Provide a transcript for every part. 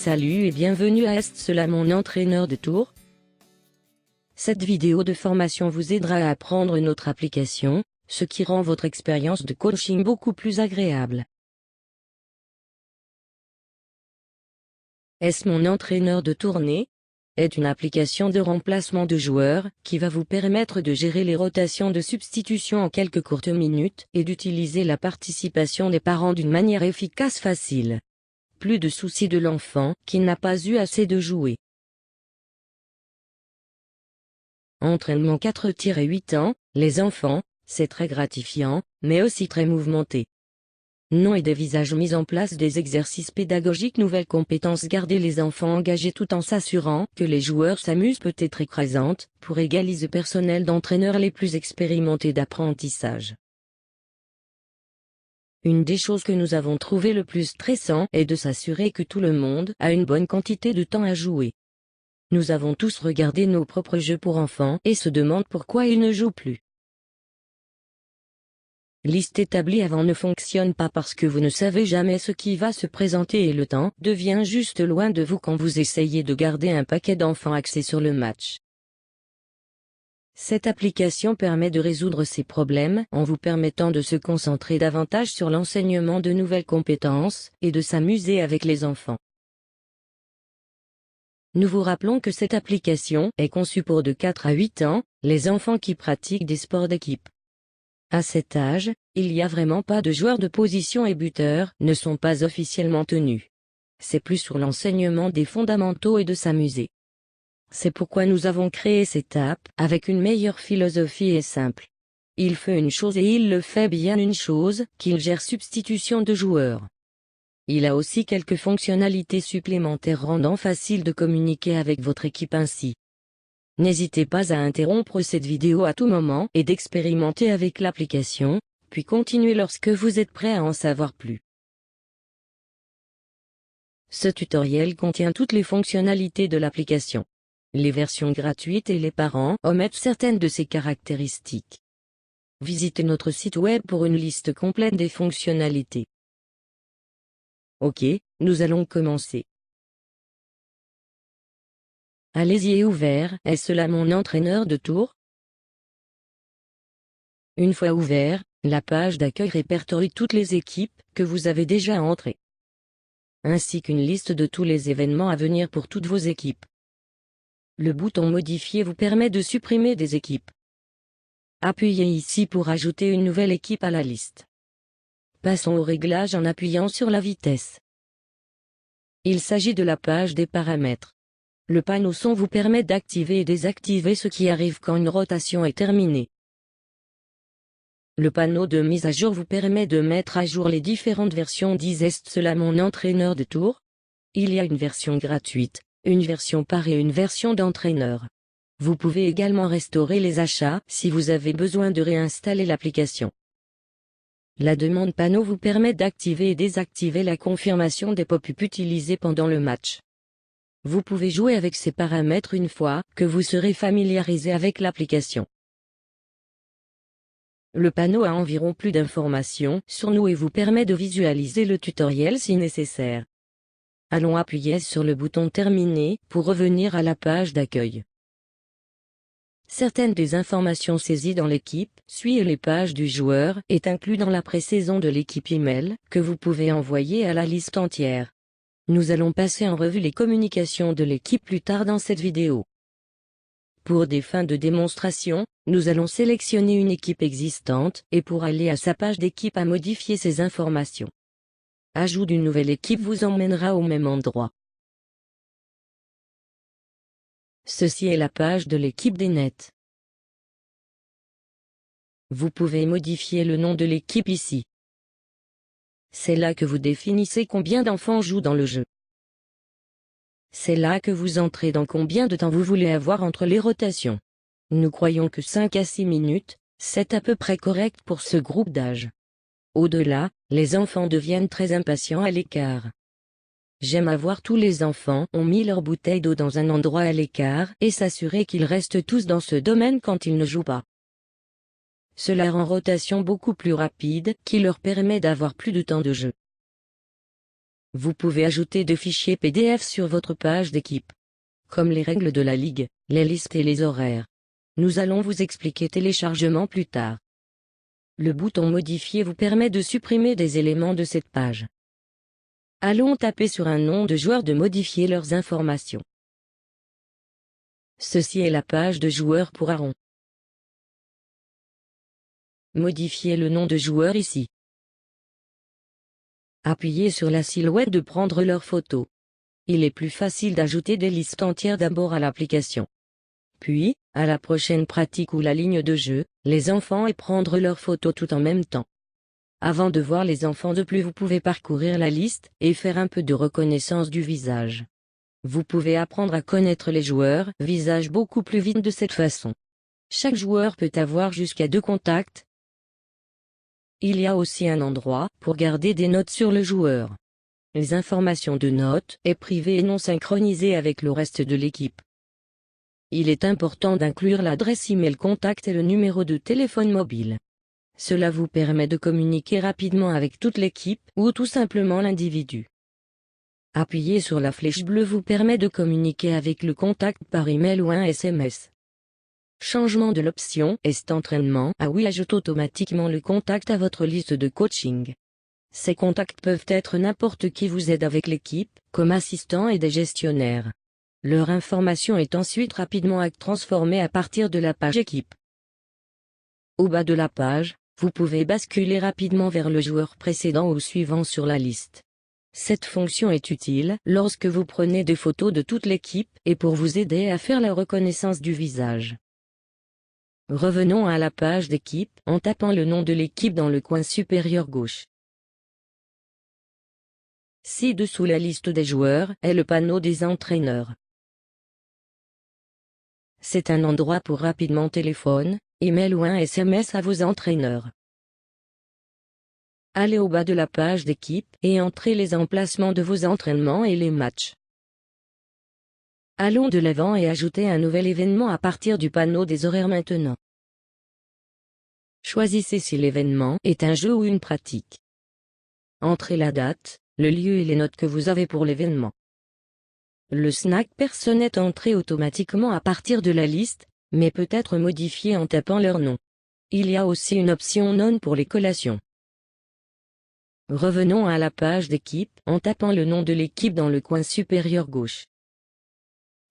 Salut et bienvenue à Est cela mon entraîneur de tour. Cette vidéo de formation vous aidera à apprendre notre application, ce qui rend votre expérience de coaching beaucoup plus agréable. Est mon entraîneur de tournée est une application de remplacement de joueurs qui va vous permettre de gérer les rotations de substitution en quelques courtes minutes et d'utiliser la participation des parents d'une manière efficace facile. Plus de soucis de l'enfant qui n'a pas eu assez de jouets. Entraînement 4-8 ans, les enfants, c'est très gratifiant, mais aussi très mouvementé. Nom et des visages mis en place des exercices pédagogiques nouvelles compétences garder les enfants engagés tout en s'assurant que les joueurs s'amusent peut-être écrasante, pour égaliser personnel d'entraîneurs les plus expérimentés d'apprentissage. Une des choses que nous avons trouvé le plus stressant est de s'assurer que tout le monde a une bonne quantité de temps à jouer. Nous avons tous regardé nos propres jeux pour enfants et se demandent pourquoi ils ne jouent plus. Liste établie avant ne fonctionne pas parce que vous ne savez jamais ce qui va se présenter et le temps devient juste loin de vous quand vous essayez de garder un paquet d'enfants axés sur le match. Cette application permet de résoudre ces problèmes en vous permettant de se concentrer davantage sur l'enseignement de nouvelles compétences et de s'amuser avec les enfants. Nous vous rappelons que cette application est conçue pour de 4 à 8 ans, les enfants qui pratiquent des sports d'équipe. À cet âge, il n'y a vraiment pas de joueurs de position et buteurs ne sont pas officiellement tenus. C'est plus sur l'enseignement des fondamentaux et de s'amuser. C'est pourquoi nous avons créé cette app avec une meilleure philosophie et simple. Il fait une chose et il le fait bien une chose, qu'il gère substitution de joueurs. Il a aussi quelques fonctionnalités supplémentaires rendant facile de communiquer avec votre équipe ainsi. N'hésitez pas à interrompre cette vidéo à tout moment et d'expérimenter avec l'application, puis continuez lorsque vous êtes prêt à en savoir plus. Ce tutoriel contient toutes les fonctionnalités de l'application. Les versions gratuites et les parents omettent certaines de ces caractéristiques. Visitez notre site web pour une liste complète des fonctionnalités. Ok, nous allons commencer. Allez-y et ouvert, est-ce là mon entraîneur de tour? Une fois ouvert, la page d'accueil répertorie toutes les équipes que vous avez déjà entrées, ainsi qu'une liste de tous les événements à venir pour toutes vos équipes. Le bouton Modifier vous permet de supprimer des équipes. Appuyez ici pour ajouter une nouvelle équipe à la liste. Passons au réglage en appuyant sur la vitesse. Il s'agit de la page des paramètres. Le panneau son vous permet d'activer et désactiver ce qui arrive quand une rotation est terminée. Le panneau de mise à jour vous permet de mettre à jour les différentes versions d'Est cela mon entraîneur de tour. Il y a une version gratuite, une version par et une version d'entraîneur. Vous pouvez également restaurer les achats si vous avez besoin de réinstaller l'application. La demande panneau vous permet d'activer et désactiver la confirmation des pop-up utilisés pendant le match. Vous pouvez jouer avec ces paramètres une fois que vous serez familiarisé avec l'application. Le panneau a environ plus d'informations sur nous et vous permet de visualiser le tutoriel si nécessaire. Allons appuyer sur le bouton Terminer pour revenir à la page d'accueil. Certaines des informations saisies dans l'équipe, suivent les pages du joueur, est inclus dans la pré-saison de l'équipe email, que vous pouvez envoyer à la liste entière. Nous allons passer en revue les communications de l'équipe plus tard dans cette vidéo. Pour des fins de démonstration, nous allons sélectionner une équipe existante, et pour aller à sa page d'équipe à modifier ces informations. Ajout d'une nouvelle équipe vous emmènera au même endroit. Ceci est la page de l'équipe des nets. Vous pouvez modifier le nom de l'équipe ici. C'est là que vous définissez combien d'enfants jouent dans le jeu. C'est là que vous entrez dans combien de temps vous voulez avoir entre les rotations. Nous croyons que 5 à 6 minutes, c'est à peu près correct pour ce groupe d'âge. Au-delà, les enfants deviennent très impatients à l'écart. J'aime avoir tous les enfants ont mis leur bouteille d'eau dans un endroit à l'écart et s'assurer qu'ils restent tous dans ce domaine quand ils ne jouent pas. Cela rend rotation beaucoup plus rapide, qui leur permet d'avoir plus de temps de jeu. Vous pouvez ajouter des fichiers PDF sur votre page d'équipe, comme les règles de la ligue, les listes et les horaires. Nous allons vous expliquer téléchargement plus tard. Le bouton Modifier vous permet de supprimer des éléments de cette page. Allons taper sur un nom de joueur de modifier leurs informations. Ceci est la page de joueur pour Aaron. Modifiez le nom de joueur ici. Appuyez sur la silhouette de prendre leur photo. Il est plus facile d'ajouter des listes entières d'abord à l'application. Puis, à la prochaine pratique ou la ligne de jeu, les enfants et prendre leurs photos tout en même temps. Avant de voir les enfants de plus, vous pouvez parcourir la liste et faire un peu de reconnaissance du visage. Vous pouvez apprendre à connaître les joueurs visage beaucoup plus vite de cette façon. Chaque joueur peut avoir jusqu'à 2 contacts. Il y a aussi un endroit pour garder des notes sur le joueur. Les informations de notes est privées et non synchronisées avec le reste de l'équipe. Il est important d'inclure l'adresse email contact et le numéro de téléphone mobile. Cela vous permet de communiquer rapidement avec toute l'équipe ou tout simplement l'individu. Appuyer sur la flèche bleue vous permet de communiquer avec le contact par email ou un SMS. Changement de l'option Est entraînement à oui ajoute automatiquement le contact à votre liste de coaching. Ces contacts peuvent être n'importe qui vous aide avec l'équipe, comme assistants et des gestionnaires. Leur information est ensuite rapidement transformée à partir de la page équipe. Au bas de la page, vous pouvez basculer rapidement vers le joueur précédent ou suivant sur la liste. Cette fonction est utile lorsque vous prenez des photos de toute l'équipe et pour vous aider à faire la reconnaissance du visage. Revenons à la page d'équipe en tapant le nom de l'équipe dans le coin supérieur gauche. Ci-dessous la liste des joueurs est le panneau des entraîneurs. C'est un endroit pour rapidement téléphone, email ou un SMS à vos entraîneurs. Allez au bas de la page d'équipe et entrez les emplacements de vos entraînements et les matchs. Allons de l'avant et ajoutez un nouvel événement à partir du panneau des horaires maintenant. Choisissez si l'événement est un jeu ou une pratique. Entrez la date, le lieu et les notes que vous avez pour l'événement. Le snack personne est entré automatiquement à partir de la liste, mais peut être modifié en tapant leur nom. Il y a aussi une option non pour les collations. Revenons à la page d'équipe en tapant le nom de l'équipe dans le coin supérieur gauche.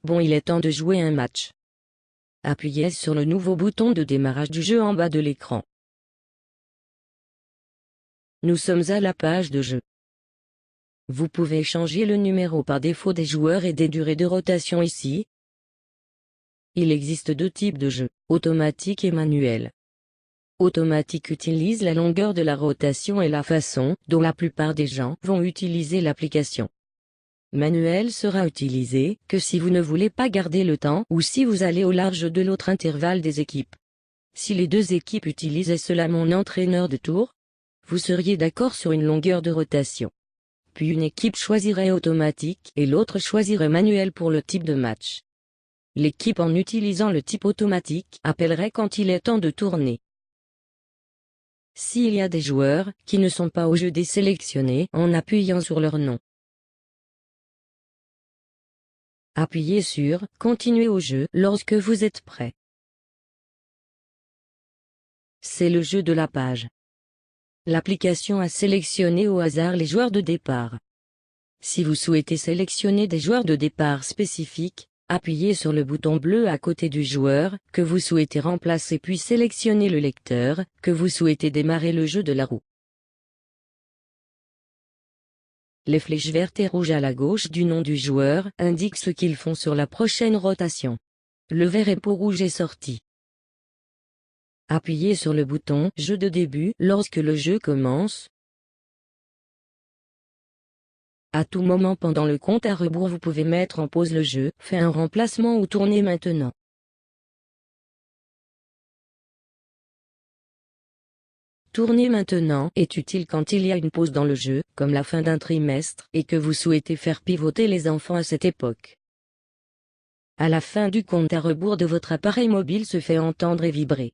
Bon, il est temps de jouer un match. Appuyez sur le nouveau bouton de démarrage du jeu en bas de l'écran. Nous sommes à la page de jeu. Vous pouvez changer le numéro par défaut des joueurs et des durées de rotation ici. Il existe 2 types de jeux, automatique et manuel. Automatique utilise la longueur de la rotation et la façon dont la plupart des gens vont utiliser l'application. Manuel sera utilisé que si vous ne voulez pas garder le temps ou si vous allez au large de l'autre intervalle des équipes. Si les 2 équipes utilisaient cela mon entraîneur de tour, vous seriez d'accord sur une longueur de rotation. Puis une équipe choisirait automatique et l'autre choisirait manuel pour le type de match. L'équipe en utilisant le type automatique appellerait quand il est temps de tourner. S'il y a des joueurs qui ne sont pas au jeu désélectionnés en appuyant sur leur nom. Appuyez sur « Continuer au jeu » lorsque vous êtes prêt. C'est le jeu de la page. L'application a sélectionné au hasard les joueurs de départ. Si vous souhaitez sélectionner des joueurs de départ spécifiques, appuyez sur le bouton bleu à côté du joueur que vous souhaitez remplacer puis sélectionnez le lecteur que vous souhaitez démarrer le jeu de la roue. Les flèches vertes et rouges à la gauche du nom du joueur indiquent ce qu'ils font sur la prochaine rotation. Le vert et pot rouge est sorti. Appuyez sur le bouton « Jeu de début » lorsque le jeu commence. À tout moment pendant le compte à rebours vous pouvez mettre en pause le jeu, faire un remplacement ou tourner maintenant. Tourner maintenant est utile quand il y a une pause dans le jeu, comme la fin d'un trimestre, et que vous souhaitez faire pivoter les enfants à cette époque. À la fin du compte à rebours de votre appareil mobile se fait entendre et vibrer.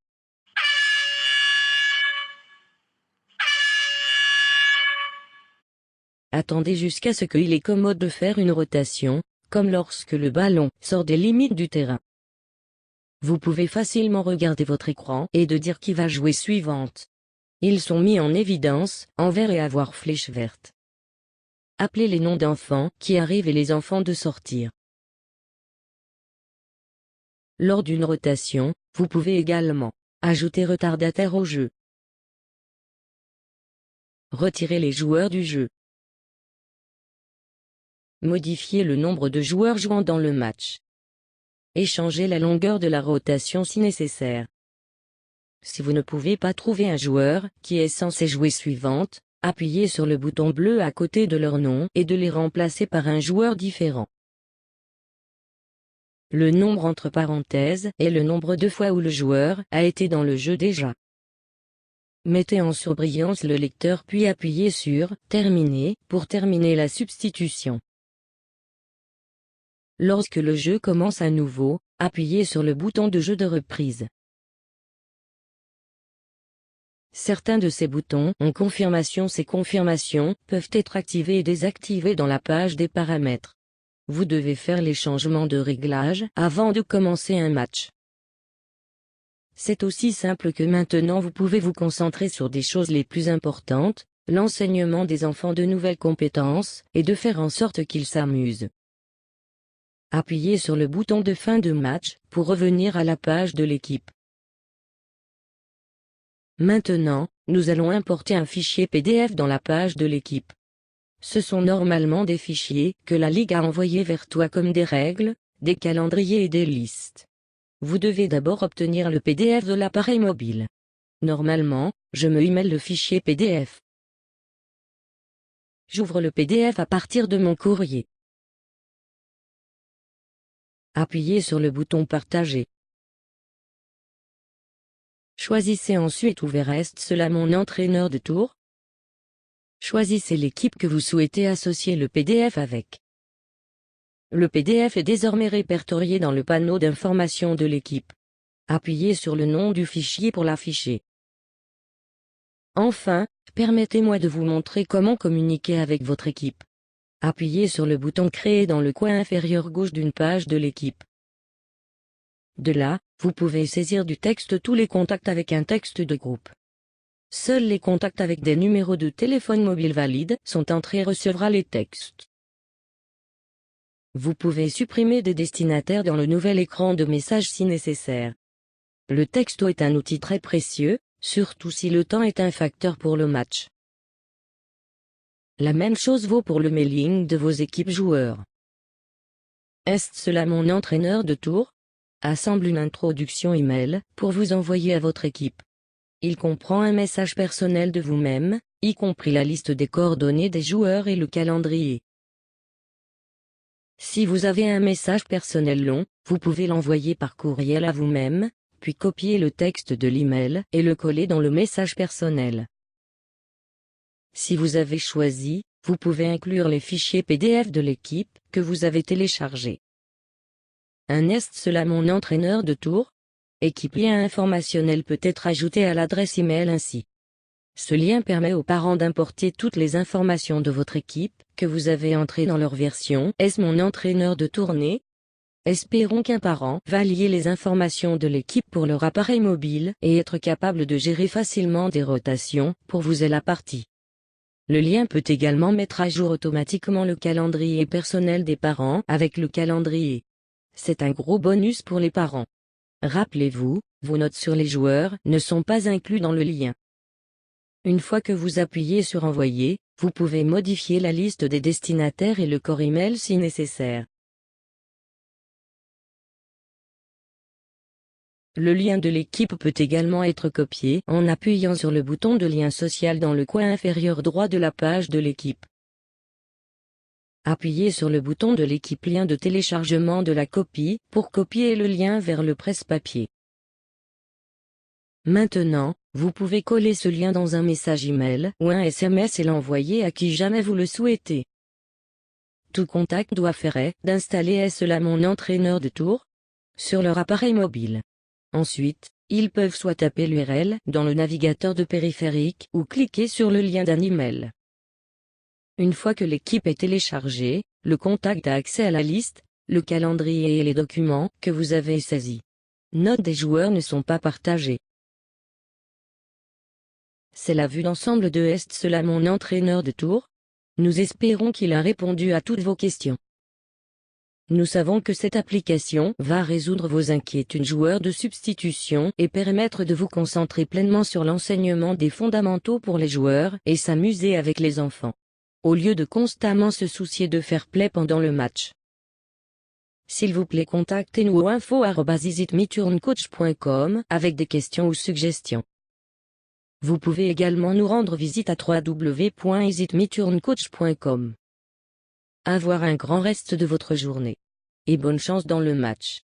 Attendez jusqu'à ce qu'il est commode de faire une rotation, comme lorsque le ballon sort des limites du terrain. Vous pouvez facilement regarder votre écran et de dire qui va jouer suivante. Ils sont mis en évidence, en vert et à voir flèche verte. Appelez les noms d'enfants qui arrivent et les enfants de sortir. Lors d'une rotation, vous pouvez également ajouter retardataire au jeu. Retirer les joueurs du jeu. Modifier le nombre de joueurs jouant dans le match. Échanger la longueur de la rotation si nécessaire. Si vous ne pouvez pas trouver un joueur qui est censé jouer suivante, appuyez sur le bouton bleu à côté de leur nom et de les remplacer par un joueur différent. Le nombre entre parenthèses est le nombre de fois où le joueur a été dans le jeu déjà. Mettez en surbrillance le lecteur puis appuyez sur « Terminer » pour terminer la substitution. Lorsque le jeu commence à nouveau, appuyez sur le bouton de jeu de reprise. Certains de ces boutons ont confirmation. Ces confirmations peuvent être activées et désactivées dans la page des paramètres. Vous devez faire les changements de réglage avant de commencer un match. C'est aussi simple que maintenant vous pouvez vous concentrer sur des choses les plus importantes, l'enseignement des enfants de nouvelles compétences, et de faire en sorte qu'ils s'amusent. Appuyez sur le bouton de fin de match pour revenir à la page de l'équipe. Maintenant, nous allons importer un fichier PDF dans la page de l'équipe. Ce sont normalement des fichiers que la Ligue a envoyés vers toi comme des règles, des calendriers et des listes. Vous devez d'abord obtenir le PDF de l'appareil mobile. Normalement, je me email le fichier PDF. J'ouvre le PDF à partir de mon courrier. Appuyez sur le bouton Partager. Choisissez ensuite où reste cela mon entraîneur de tour. Choisissez l'équipe que vous souhaitez associer le PDF avec. Le PDF est désormais répertorié dans le panneau d'information de l'équipe. Appuyez sur le nom du fichier pour l'afficher. Enfin, permettez-moi de vous montrer comment communiquer avec votre équipe. Appuyez sur le bouton Créer dans le coin inférieur gauche d'une page de l'équipe. De là, vous pouvez saisir du texte tous les contacts avec un texte de groupe. Seuls les contacts avec des numéros de téléphone mobile valides sont entrés et recevra les textes. Vous pouvez supprimer des destinataires dans le nouvel écran de message si nécessaire. Le texto est un outil très précieux, surtout si le temps est un facteur pour le match. La même chose vaut pour le mailing de vos équipes joueurs. Est-ce cela mon entraîneur de tour? Assemble une introduction email pour vous envoyer à votre équipe. Il comprend un message personnel de vous-même, y compris la liste des coordonnées des joueurs et le calendrier. Si vous avez un message personnel long, vous pouvez l'envoyer par courriel à vous-même, puis copier le texte de l'email et le coller dans le message personnel. Si vous avez choisi, vous pouvez inclure les fichiers PDF de l'équipe que vous avez téléchargés. Est cela mon entraîneur de tour? Équipe lien informationnel peut être ajouté à l'adresse email ainsi. Ce lien permet aux parents d'importer toutes les informations de votre équipe que vous avez entrées dans leur version « Est-ce mon entraîneur de tournée ?» Espérons qu'un parent va lier les informations de l'équipe pour leur appareil mobile et être capable de gérer facilement des rotations pour vous et la partie. Le lien peut également mettre à jour automatiquement le calendrier personnel des parents avec le calendrier. C'est un gros bonus pour les parents. Rappelez-vous, vos notes sur les joueurs ne sont pas inclus dans le lien. Une fois que vous appuyez sur Envoyer, vous pouvez modifier la liste des destinataires et le corps email si nécessaire. Le lien de l'équipe peut également être copié en appuyant sur le bouton de lien social dans le coin inférieur droit de la page de l'équipe. Appuyez sur le bouton de l'équipe lien de téléchargement de la copie pour copier le lien vers le presse-papier. Maintenant, vous pouvez coller ce lien dans un message email ou un SMS et l'envoyer à qui jamais vous le souhaitez. Tout contact doit faire d'installer Est-ce cela mon entraîneur de tour sur leur appareil mobile. Ensuite, ils peuvent soit taper l'URL dans le navigateur de périphérique ou cliquer sur le lien d'un email. Une fois que l'équipe est téléchargée, le contact a accès à la liste, le calendrier et les documents que vous avez saisis. Notes des joueurs ne sont pas partagées. C'est la vue d'ensemble de Est cela mon entraîneur de tour. Nous espérons qu'il a répondu à toutes vos questions. Nous savons que cette application va résoudre vos inquiétudes joueurs de substitution et permettre de vous concentrer pleinement sur l'enseignement des fondamentaux pour les joueurs et s'amuser avec les enfants, au lieu de constamment se soucier de fair play pendant le match. S'il vous plaît, contactez-nous au info@isitmeturncoach.com avec des questions ou suggestions. Vous pouvez également nous rendre visite à www.isitmeturncoach.com. Avoir un grand reste de votre journée. Et bonne chance dans le match.